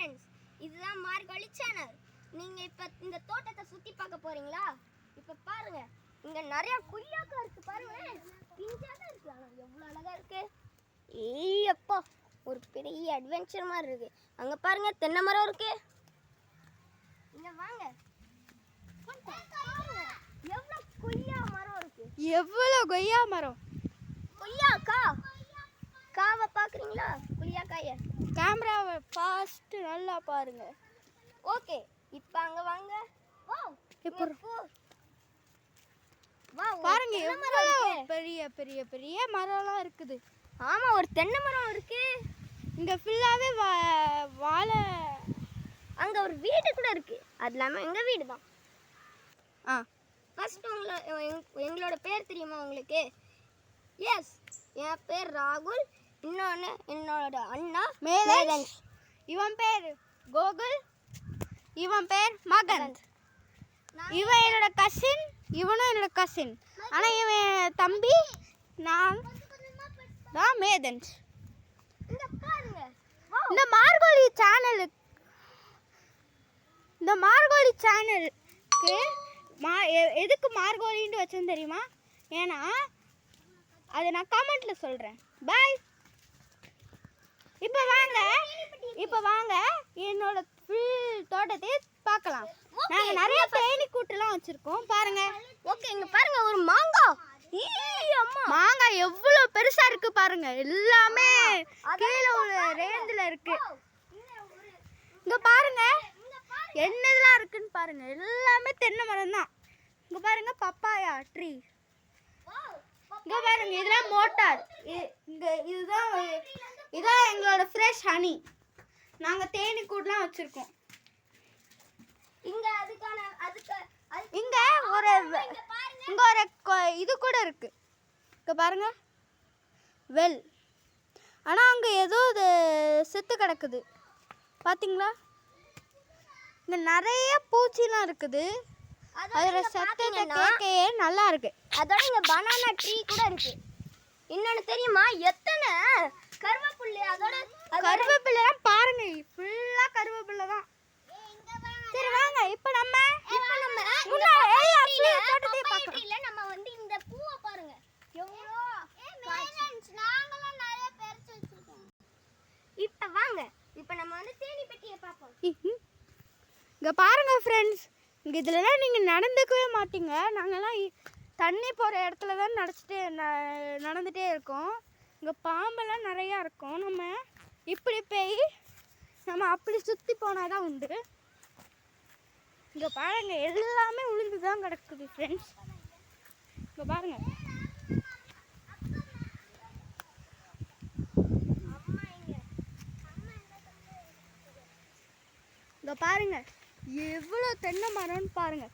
Friends, இதுதான் மார்கழி channel. நீங்க இப்ப இந்த தோட்டத்தை சுத்தி பார்க்க போறீங்களா? இப்ப பாருங்க, இங்க நிறைய கொய்யாக்கா இருக்கு. பாருங்க, பிஞ்சாக இருக்கு. ஆனா எவ்வளவு அழகா இருக்கு. ஏய்யப்பா, ஒரு பெரிய அட்வென்ச்சர் மாதிரி இருக்கு. அங்க பாருங்க, தென்னை மரம் இருக்கு. இங்க வாங்க, எவ்வளவு கொய்யா மரம் இருக்கு. எவ்வளவு கொய்யா மரம். கொய்யாக்கா காவை பாக்குறீங்களா? கொய்யாக்காய கேமராவை ஃபாஸ்ட் நல்லா பாருங்க. ஓகே, இப்போ அங்க வாங்க. வாவ், இப்போ வாவ், பாருங்க எவ்வளவு பெரிய பெரிய பெரிய மரம்லாம் இருக்குது. ஆமா, ஒரு தென்னை மரம் இருக்கு. இங்க ஃபுல்லாவே வாழை. அங்க ஒரு வீடு கூட இருக்கு. அது இல்லாம எங்க வீடு தான். ஃபர்ஸ்ட் எங்களோட பேர் தெரியுமா உங்களுக்கு? எஸ், என் பேர் ராகுல். இன்னொன்று என்னோட அண்ணா மேதன்ஷ். இவன் பேர் கோகுல். இவன் பேர் மகந்த். இவன் என்னோட கசின். இவனும் என்னோட கசின். ஆனால் இவன் தம்பி. நான் தான் மேதன்ஷ். இந்த மார்கழி சேனலுக்கு எதுக்கு மார்கழின்னு வச்சேன்னு தெரியுமா? ஏன்னா அதை நான் கமெண்ட்ல சொல்கிறேன். பாய். இப்போ வாங்க என்னோட ஃபுல் தோட்டத்தை பார்க்கலாம். நாங்கள் நிறைய தேனி கூட்டுலாம் வச்சுருக்கோம். பாருங்க. ஓகே, இங்கே பாருங்க, ஒரு மாங்காய். மாங்காய் எவ்வளோ பெருசாக இருக்கு பாருங்க. எல்லாமே கீழே ஒரு ரேஞ்சில் இருக்கு. இங்கே பாருங்க என்னதெல்லாம் இருக்குன்னு பாருங்க. எல்லாமே தென்னை மரம் தான். இங்கே பாருங்க, பப்பாயா ட்ரீ. இங்கே பாருங்க, இதெல்லாம் மோட்டார். இதுதான் எங்களோட ஃப்ரெஷ் ஹனி. நாங்கள் தேனி கூடலாம் வச்சுருக்கோம். இங்கே ஒரு இது கூட இருக்கு. இங்கே பாருங்க, வெல். ஆனால் அங்கே ஏதோ இது செத்து கிடக்குது. பார்த்தீங்களா? இங்கே நிறைய பூச்சிலாம் இருக்குது. அதோட சத்தத்தை கேட்கவே நல்லா இருக்கு. அதோட இங்க பனானா ட்ரீ கூட இருக்கு. இன்னொன்னு தெரியுமா? எத்தனை கருவேப்பிள்ளை. அதோட கருவேப்பிள்ளைலாம் பாருங்க, ஃபுல்லா கருவேப்பிள்ளை தான். சரி வாங்க, இப்போ நம்ம வந்து இந்த பூவை பாருங்க. எவ்வளோ நாங்களும் நிறைய பறிச்சு வச்சிருக்கோம். இப்போ வாங்க, இப்போ நம்ம வந்து தேனி பெட்டியை பார்ப்போம். இங்கே பாருங்க ஃப்ரெண்ட்ஸ், இங்கே இதிலலாம் நீங்கள் நடந்துக்கவே மாட்டீங்க. நாங்கள்லாம் தண்ணி போகிற இடத்துல தான் நடந்துகிட்டே இருக்கோம். இங்கே பாம்பெல்லாம் நிறையா இருக்கும். நம்ம இப்படி போய் நம்ம அப்படி சுற்றி போனால் தான் உண்டு. இங்கே பாருங்க, எல்லாமே உளுந்து தான் கிடக்குது ஃப்ரெண்ட்ஸ். இங்கே பாருங்க, இங்கே பாருங்க எவ்வளோ தென்னை மரம்னு பாருங்க.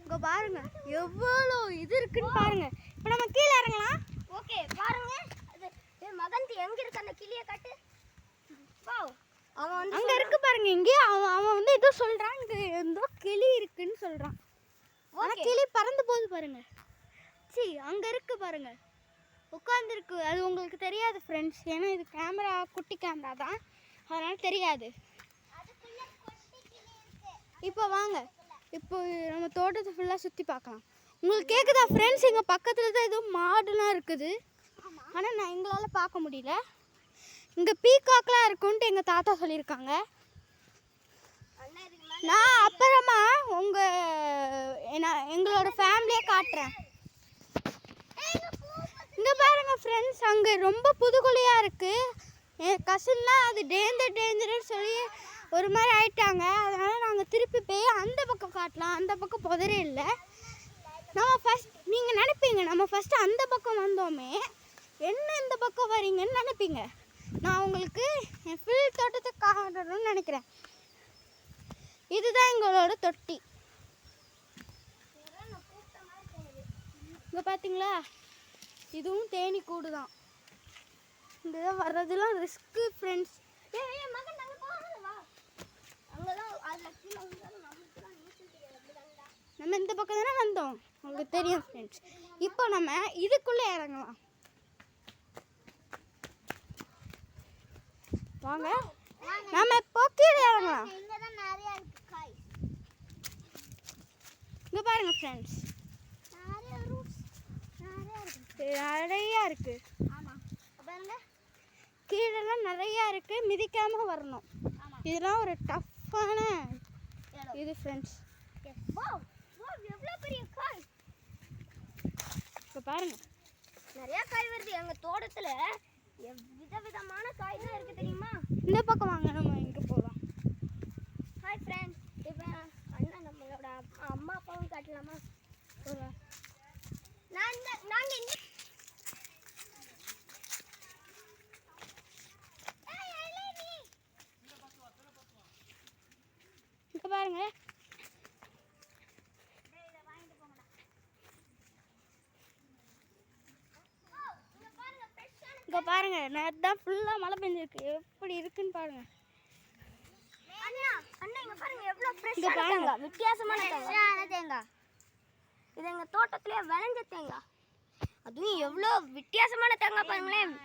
இங்கே பாருங்க எவ்வளோ இது இருக்குன்னு பாருங்க. இப்போ நம்ம கீழே இறங்கலாம். ஓகே, பாருங்க. மகந்த் எங்க இருக்கு? அந்த கிளியை காட்டு. வாவ், அவன் வந்து அங்க இருக்கு பாருங்க. இங்கே அவன் வந்து ஏதோ சொல்றான். இங்க ஏதோ கிளி இருக்குன்னு சொல்றான். ஆனா கிளி பறந்து போகுது பாருங்க. சீ, அங்க இருக்கு பாருங்க, உட்காந்துருக்கு. அது உங்களுக்கு தெரியாது ஃப்ரெண்ட்ஸ், ஏன்னா இது கேமரா குட்டி கேமரா தான், அதனால தெரியாது. இப்போ வாங்க, இப்போ நம்ம தோட்டத்தை ஃபுல்லாக சுற்றி பார்க்கலாம். உங்களுக்கு கேட்குதா ஃப்ரெண்ட்ஸ்? எங்கள் பக்கத்தில் தான் எதுவும் மாடுலாம் இருக்குது. ஆனால் நான் எங்களால் பார்க்க முடியல. இங்கே பீகாக்லாம் இருக்குன்ட்டு எங்கள் தாத்தா சொல்லியிருக்காங்க. நான் அப்புறமா எங்களோட ஃபேமிலியை காட்டுறேன். இங்கே பாருங்க ஃப்ரெண்ட்ஸ், அங்கே ரொம்ப புதுக்குழியாக இருக்குது. என் கசின்லாம் அது டேஞ்சர்னு சொல்லி ஒரு மாதிரி ஆயிட்டாங்க. அதனால் நாங்கள் திருப்பி போய் அந்த பக்கம் காட்டலாம். அந்த பக்கம் புதரே இல்லை. நீங்கள் நினைப்பீங்க நம்ம ஃபஸ்ட்டு அந்த பக்கம் வந்தோமே, என்ன இந்த பக்கம் வரீங்கன்னு நினைப்பீங்க. நான் உங்களுக்கு என் ஃபுல் தோட்டத்தை காட்டணும்னு நினைக்கிறேன். இதுதான் எங்களோட தொட்டி. இங்கே பார்த்தீங்களா, இதுவும் தேனி கூடு தான். இந்த வர்றதுலாம் ரிஸ்க்கு ஃப்ரெண்ட்ஸ். நம்ம இந்த பக்கம் தானே வந்தோம், உங்களுக்கு தெரியும் ஃப்ரெண்ட்ஸ். இப்போ நம்ம இதுக்குள்ளே இறங்கலாம். வாங்க நம்ம இப்போ கீழே இறங்கலாம். இங்கதான் நிறைய இருக்கு காய். இங்கே பாருங்க ஃப்ரெண்ட்ஸ், நிறைய ரூட்ஸ் நிறையா இருக்கு. ஆமா பாருங்க, கீழெல்லாம் நிறையா இருக்கு, மிதிக்காம வரணும். இதெல்லாம் ஒரு டஃப்பான இது ஃப்ரெண்ட்ஸ். வாவ் வாவ், எவ்வளவு பெரிய காய். இப்போ பாருங்க நிறைய காய் வருது எங்க தோட்டத்துல. விதவிதமான காய் தான் இருக்கு தெரியுமா? இந்த பக்கம் வாங்க, நம்ம இங்கே போகலாம். ஹாய் ஃப்ரெண்ட்ஸ், இப்போ அண்ணா நம்மளோட அம்மா அப்பாவும் காட்டலாமா? நாங்கள் இந்த இங்கே பாருங்க, இங்கே பாருங்க, நேற்று தான் ஃபுல்லாக மழை பெஞ்சிருக்கு. எப்படி இருக்குன்னு பாருங்க. அண்ணா அண்ணா இங்க பாருங்க, எவ்வளவு இங்க ஃப்ரெஷ்ஷான பாருங்க. தேங்காய், வித்தியாசமான தேங்காய். இது எங்க தோட்டத்திலே விளைஞ்ச தேங்காய். அதுவும் எவ்வளவு வித்தியாசமான தேங்காய் பாருங்களேன்.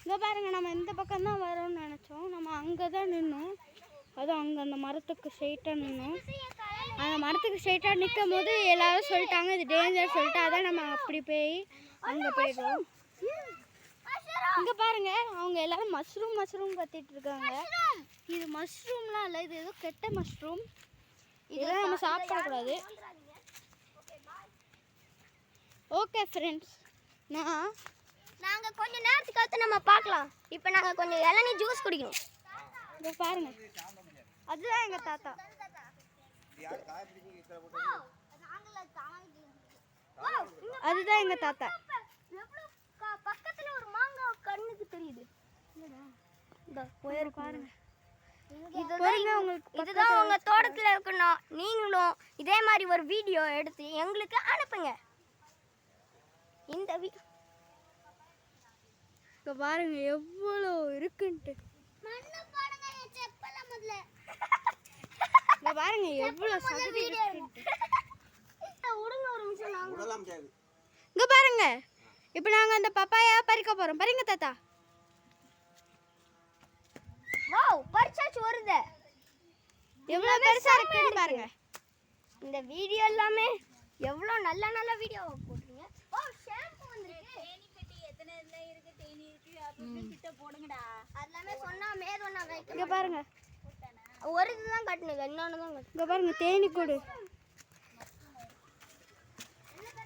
இங்கே பாருங்க, நம்ம இந்த பக்கம் தான் வரோம்னு நினச்சோம். நம்ம அங்கே தான் நின்னோம். அதுவும் அங்கே அந்த மரத்துக்கு ஸ்ட்ரைட்டாக நின்னோம். அந்த மரத்துக்கு ஸ்ட்ரைட்டாக நிற்கும் போது எல்லாரும் சொல்லிட்டாங்க இது டேஞ்சர் சொல்லிட்டு, அதான் நம்ம அப்படி போய் அங்கே போயிடுவோம். இங்கே பாருங்க, அவங்க எல்லாரும் மஷ்ரூம் கத்திட்டு இருக்காங்க. இது மஷ்ரூம்லாம் இல்லை, இது ஏதோ கெட்ட மஷ்ரூம். இதெல்லாம் நம்ம சாப்பிடக்கூடாது. ஓகே ஃப்ரெண்ட்ஸ், நாங்க கொஞ்ச நேரத்துக்கு அடுத்து நம்ம பார்க்கலாம். இப்போ நாங்க கொஞ்சம் இளநீ ஜூஸ் குடிக்கணும். இங்கே பாருங்க, அதுதான் எங்கள் தாத்தா. அதுதான் எங்கள் தாத்தா. பக்கத்துல ஒரு மாங்காய் கண்ணுக்கு தெரியுது. பாருங்க, இதுதான் உங்க தோட்டத்துல இருக்கணும். நீங்களும் இதே மாதிரி ஒரு வீடியோ எடுத்து எங்களுக்கு அனுப்புங்க. இந்த இங்கே பாருங்க எவ்வளோ இருக்குன்ட்டு. இங்கே பாருங்க எவ்வளோ சகதி இருக்குன்ட்டு. விடுங்க ஒரு நிமிஷம். நாங்க இங்கே பாருங்க, இப்போ நாங்கள் அந்த பப்பாயா பறிக்க போகிறோம். பாருங்க தாத்தா. வாவ், பறிச்சாச்சு வருது. எவ்வளோ பெருசாக இருக்குன்னு பாருங்க. இந்த வீடியோ எல்லாமே எவ்வளோ நல்ல நல்ல வீடியோ போடுறீங்க. ஓ, ஷாம்பு வந்திருக்கு. தேனி பெட்டி எத்தனை இதுல இருக்கு, தேனி இருக்கு அப்படி கிட்ட போடுங்கடா. அதெல்லாம் சொன்னா மேதொன்னா வைக்க. இங்கே பாருங்க, ஒரு இதுதான் கட்டணும், இன்னொன்னு தான் கட்டணும். இங்கே பாருங்க தேனி கூடு.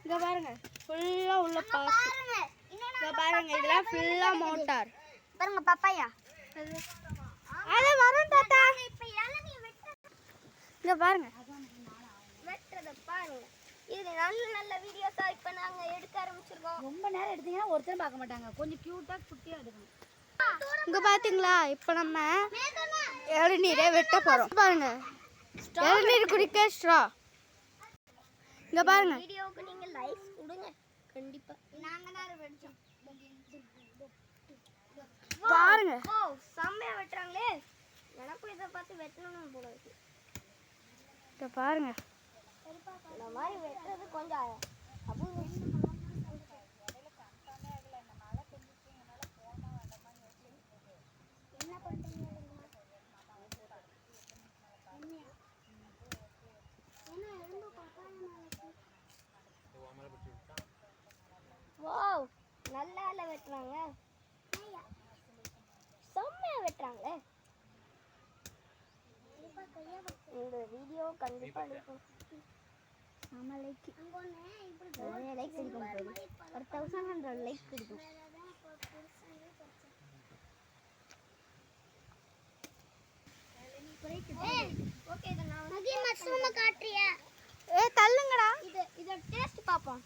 இங்கே பாருங்க ஃபுல்லாக உள்ள பாஸ். இங்கே பாருங்க, இதெல்லாம் ஃபுல்லாக மோட்டார். பாருங்க பப்பாயா. அது வரும் தாத்தா. இப்போ இளநீ இங்கே பாருங்க, வெட்டுறத பாருங்க. இது நல்ல நல்ல வீடியோஸா இப்போ நாங்க எடுக்க ஆரம்பிச்சிருக்கோம். ரொம்ப நேரம் எடுத்தீங்கன்னா ஒருத்தரும் பார்க்க மாட்டாங்க. கொஞ்சம் கியூட்டா குட்டியா எடுக்கணும். இங்கே பார்த்தீங்களா, இப்போ நம்ம இளநீரை வெட்ட போகிறோம். பாருங்க, இளநீர் குடிக்க ஸ்ட்ரா. இங்கே பாருங்க, வீடியோவுக்கு நீங்க லைக்ஸ் கொடுங்க கண்டிப்பா. நாங்க தான் வெட்டோம். பாருங்க. ஓ, செம்மையா வெட்டுறாங்களே. எனக்கும் இதை பார்த்து வெட்டணும்னு போல இருக்கு. இங்கே பாருங்க, இந்த மாதிரி வெட்டுறது கொஞ்சம் வாவ், நல்லா வெட்டுறாங்க. செம்மையா வெட்டுறாங்களே. இந்த வீடியோ கண்டிப்பா எடுக்கும். ஆமாம் லைக் நிறைய லைக் கிடைக்கும் போது ஒரு 1100 லைக் கிடைக்கும். ஓகே, இத நான் மதிய மஷ்ரூம் காட்றியா? தள்ளுங்கடா. இத டேஸ்ட் பாப்போம்.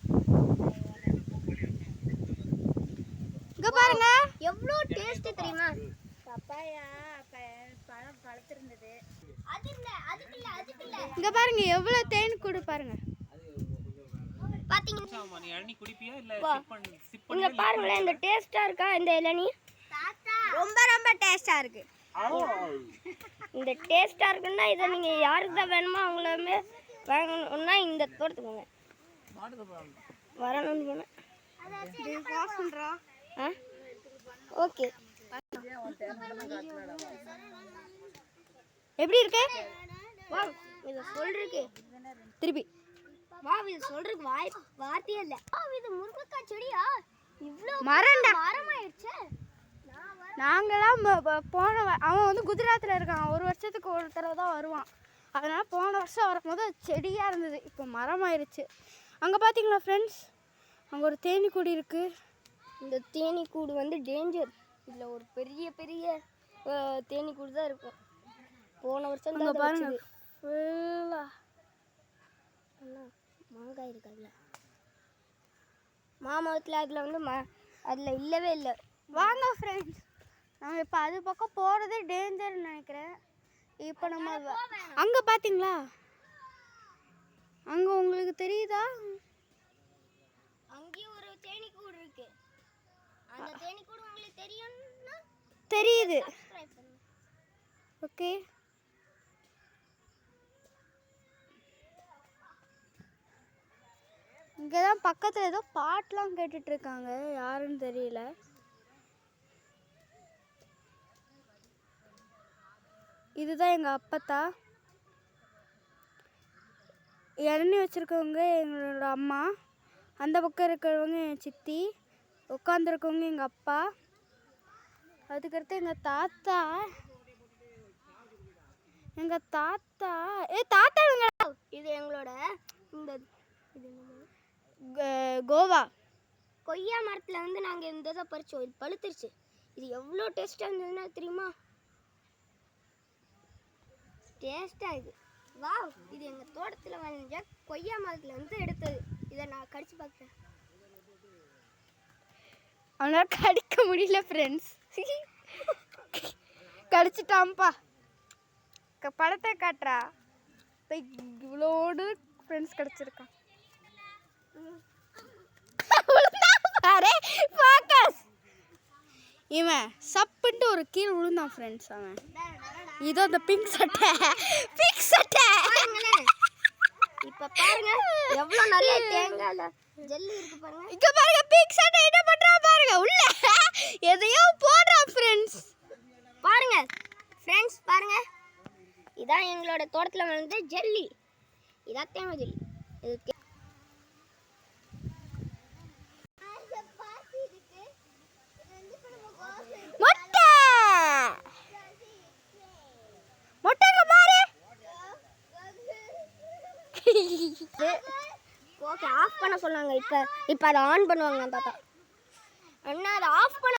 இங்கே பாருங்க, எவ்வளோ டேஸ்ட் தெரியுமா? பப்பாயா பழம் பழுத்திருந்தது. அதுக்குள்ள இங்கே பாருங்க எவ்வளோ தேன் கூடு பாருங்க. பாத்தீங்கன்னா நீ இளநீ குடிப்பியா இல்ல வா. சிப் பண்ணி இங்க பாருங்களேன், இந்த டேஸ்டா இருக்கா இந்த இளநீ? ரொம்ப ரொம்ப டேஸ்டாக இருக்கு. இந்த டேஸ்டா இருக்குன்னா இதை நீங்க யாருக்கு தான் வேணுமோ அவங்களுமே வாங்கணும்னா இந்த தோட்டத்துக்கு வரணும்னு போனேன். ஓகே, எப்படி இருக்கு? வா இதை சொல்றதுக்கு திருப்பி வா இது சொல்றதுக்கு வார்த்தையே இல்லை. இது முருங்கைக்காய் செடியா? இவ்வளோ மரம்டா. மரமாயிடுச்சு. நாங்களாம் அவன் வந்து குஜராத்தில் இருக்கான். ஒரு வருஷத்துக்கு ஒரு தடவை தான் வருவான். அதனால் போன வருஷம் வரும்போது செடியாக இருந்தது, இப்போ மரமாயிருச்சு. அங்கே பார்த்தீங்களா ஃப்ரெண்ட்ஸ், அங்கே ஒரு தேனீக்கூடு இருக்குது. இந்த தேனீக்கூடு வந்து டேஞ்சர். இதில் ஒரு பெரிய பெரிய தேனீக்கூடு தான் இருக்கும். போன வருஷம் அங்கே பாருங்க ஃபுல்லாக மாங்காய் இருக்குல்ல, மாமரத்தில் அதில் வந்து அதில் இல்லவே இல்லை. வாங்க ஃப்ரெண்ட்ஸ், நம்ம இப்போ அது பக்கம் போகிறது டேஞ்சர்னு நினைக்கிறேன். இப்போ நம்ம அங்கே பார்த்தீங்களா, அங்கே உங்களுக்கு தெரியுதா? அங்கேயும் ஒரு தேனீக்கூடு இருக்கு. அந்த தேனீக்கூடு உங்களுக்கு தெரியும்னா தெரியுது. subscribe பண்ணுங்க. ஓகே, இங்கே தான் பக்கத்தில் ஏதோ பாட்டெலாம் கேட்டுட்டு இருக்காங்க, யாருன்னு தெரியல. இதுதான் எங்கள் அப்பத்தா. இளநீ வச்சுருக்கவங்க எங்களோட அம்மா, அந்த பக்கம் இருக்கிறவங்க என் சித்தி, உட்காந்துருக்கவங்க எங்கள் அப்பா, அதுக்கடுத்து எங்கள் தாத்தா. தாத்தா இது எங்களோட இந்த கோவா கொய்யா மரத்தில் வந்து நாங்கள் இந்த இதை பறிச்சோம். இது பழுத்துருச்சு. இது எவ்வளோ டேஸ்ட்டாக இருந்ததுன்னா தெரியுமா? டேஸ்ட்டாக இது. வா, இது எங்கள் தோட்டத்தில் வந்த கொய்யா மரத்தில் வந்து எடுத்தது. இதை நான் கடிச்சு பார்க்குறேன். அவனால் கடிக்க முடியல ஃப்ரெண்ட்ஸ், கடிச்சிட்டான்ப்பா. படத்தை காட்டுறா, இவ்வளோடு ஃப்ரெண்ட்ஸ் கிடச்சிருக்கான். இவன் சப்புன்ட்டு ஒரு கீழே விழுந்தான் ஃப்ரெண்ட்ஸ். அவன் இதோ அந்த பிங்க் சட்டை இப்போ பாருங்க எவ்வளோ நிறைய தேங்காய் ஜெல்லி இருக்கு பாருங்க. இங்க பாருங்க, பிங்க் சட்டை என்ன பண்றான் பாருங்க, உள்ள எதையோ போடுறான் ஃப்ரெண்ட்ஸ். பாருங்க ஃப்ரெண்ட்ஸ், பாருங்க இதான் எங்களோட தோட்டத்தில் வந்து ஜெல்லி. இதான் தேங்காய் ஜெல்லி. இது மொட்டைங்க பாரு. ஓகே, ஆஃப் பண்ண சொன்னாங்க. இப்போ அதை ஆன் பண்ணுவாங்க தாத்தா. அண்ணா அதை ஆஃப் பண்ண